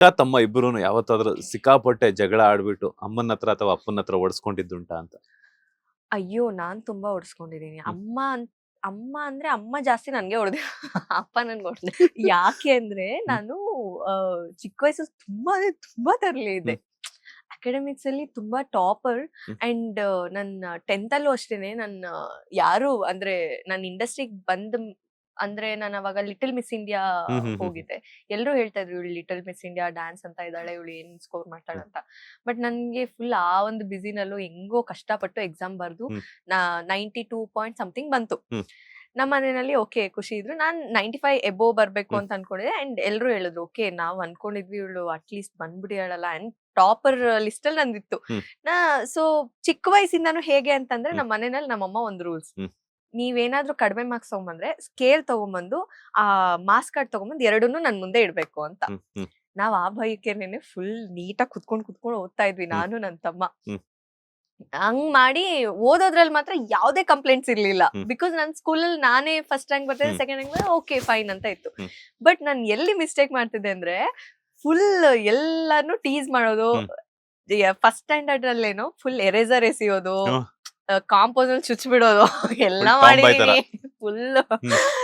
ಅಕ್ಕ ತಮ್ಮ ಇಬ್ರು ಯಾವತ್ತಾದ್ರೂ ಸಿಕ್ಕಾಪಟ್ಟೆ ಜಗಳ ಆಡ್ಬಿಟ್ಟು ಅಮ್ಮನ ಹತ್ರ ಅಥವಾ ಅಪ್ಪನ ಹತ್ರ ಓಡಿಸ್ಕೊಂಡಿದ್ದುಂಟಾ ಅಂತ? ಅಯ್ಯೋ! ನಾನ್ ತುಂಬಾ ಹೊಡ್ಸ್ಕೊಂಡಿದೀನಿ. ಹ್ಮ್. ಅಮ್ಮ ಅಂದ್ರೆ ಅಮ್ಮ ಜಾಸ್ತಿ ನನ್ಗೆ ಹೊಡ್ದಿದ್ದು. ಅಪ್ಪ ನನ್ಗೆ ಹೊಡ್ದೆ. ಯಾಕೆ ಅಂದ್ರೆ ಹ್ಮ್. ನಾನು ಚಿಕ್ಕ ವಯಸ್ಸಲ್ಲಿ ತುಂಬಾ ಅಂದ್ರೆ ತುಂಬಾ ತರಲೆ ಇದ್ದೆ. ಹ್ಮ್. ಅಕಾಡೆಮಿಕ್ಸ್ ಅಲ್ಲಿ ತುಂಬಾ ಟಾಪರ್. ಹ್ಮ್. ಅಂಡ್ ನನ್ನ 10th ಅಲ್ಲೂ ಅಷ್ಟೇನೆ ಯಾರು ಅಂದ್ರೆ ನಾನ್ ಇಂಡಸ್ಟ್ರಿಗೆ ಅಂದ್ರೆ ನಾನು ಅವಾಗ ಲಿಟಲ್ ಮಿಸ್ ಇಂಡಿಯಾ ಹ್ಮ್. ಹ್ಮ್. ಹ್ಮ್. ಹೋಗಿದ್ದೆ. ಎಲ್ರೂ ಹೇಳ್ತಾ ಇದ್ರು ಇವಳು ಲಿಟಲ್ ಮಿಸ್ ಇಂಡಿಯಾ ಡ್ಯಾನ್ಸ್ ಅಂತ ಇದ್ದಾಳೆ, ಇವಳು ಏನ್ ಸ್ಕೋರ್ ಮಾಡ್ತಾಳೆ ಹ್ಮ್. ಅಂತ. ಬಟ್ ನನ್ಗೆ ಫುಲ್ ಆ ಒಂದು ಬಿಸಿನಲ್ಲೂ ಹೆಂಗೋ ಕಷ್ಟಪಟ್ಟು ಎಕ್ಸಾಮ್ ಬರ್ದು ಹ್ಮ್. 92 ಪಾಯಿಂಟ್ ಸಮಥಿಂಗ್ ಬಂತು. ಹ್ಮ್. ನಮ್ಮ ಮನೆಯಲ್ಲಿ ಓಕೆ ಖುಷಿ ಇದ್ರು. ನಾನ್ 95 ಎಬೋವ್ ಬರ್ಬೇಕು ಹ್ಮ್. ಅಂತ ಅನ್ಕೊಂಡಿದ್ದೆ. ಅಂಡ್ ಎಲ್ರು ಹೇಳಿದ್ರು ಓಕೆ ನಾವ್ ಅನ್ಕೊಂಡಿದ್ವಿ ಇವಳು ಅಟ್ ಲೀಸ್ಟ್ ಬಂದ್ಬಿಟ್ಟಿಯಾಳಲ್ಲ ಅಂಡ್ ಟಾಪರ್ ಲಿಸ್ಟ್ ಅಲ್ಲಿ ನಂದಿತ್ತು. ಹ್ಮ್. ನಾ ಸೊ ಚಿಕ್ಕ ವಯಸ್ಸಿಂದಾನು ಹೇಗೆ ಅಂತಂದ್ರೆ ಹ್ಮ್. ನಮ್ಮ ಮನೆಯಲ್ಲಿ ನಮ್ಮಮ್ಮ ಒಂದು ರೂಲ್ಸ್. ಹ್ಮ್. ನೀವೇನಾದ್ರೂ ಕಡಿಮೆ ಮಾರ್ಕ್ಸ್ ತಗೊಂಬಂದ್ರೆ ಸ್ಕೇಲ್ ತಗೊಂಬಂದು ಆ ಮಾರ್ಕ್ಸ್ ಕಾರ್ಡ್ ತಗೊಂಬಂದು ಎರಡನ್ನೂ ನನ್ ಮುಂದೆ ಇಡ್ಬೇಕು ಅಂತ. ಹ್ಮ್. ಹ್ಮ್. ನಾವ್ ಆ ಭಯಕ್ಕೇನೆ ಫುಲ್ ನೀಟಾಗಿ ಕುತ್ಕೊಂಡು ಓದ್ತಾ ಇದ್ವಿ ಹ್ಮ್. ನಾನು ನನ್ ತಮ್ಮ. ಹ್ಮ್. ಹಂಗ್ ಮಾಡಿ ಓದೋದ್ರಲ್ಲಿ ಮಾತ್ರ ಯಾವ್ದೇ ಕಂಪ್ಲೇಂಟ್ಸ್ ಇರ್ಲಿಲ್ಲ. ಹ್ಮ್. ಬಿಕಾಸ್ ನನ್ ಸ್ಕೂಲಲ್ಲಿ ನಾನೇ ಫಸ್ಟ್ ರ್ಯಾಂಕ್ ಬರ್ತಿದ್ದೆ, ಹ್ಮ್. ಸೆಕೆಂಡ್ ರ್ಯಾಂಕ್ ಓಕೆ ಫೈನ್ ಅಂತ ಇತ್ತು. ಹ್ಮ್. ಬಟ್ ನಾನ್ ಎಲ್ಲಿ ಮಿಸ್ಟೇಕ್ ಮಾಡ್ತಿದ್ದೆ ಅಂದ್ರೆ ಫುಲ್ ಎಲ್ಲಾನು ಟೀಸ್ ಮಾಡೋದು. ಹ್ಮ್. ಫಸ್ಟ್ ಸ್ಟ್ಯಾಂಡರ್ಡ್ ಅಲ್ಲೇನೋ ಫುಲ್ ಎರೇಸರ್ ಎಸೆಯೋದು, ಹ್ಮ್. ಕಾಂಪೋಸ್ ಅಲ್ಲಿ ಚುಚ್ ಬಿಡೋದು ಎಲ್ಲ ಫುಲ್ ಟಾಂಬಾಯ್ ತರ. ಮಾಡಿದೀನಿ ಫುಲ್. ಹ್ಮ್.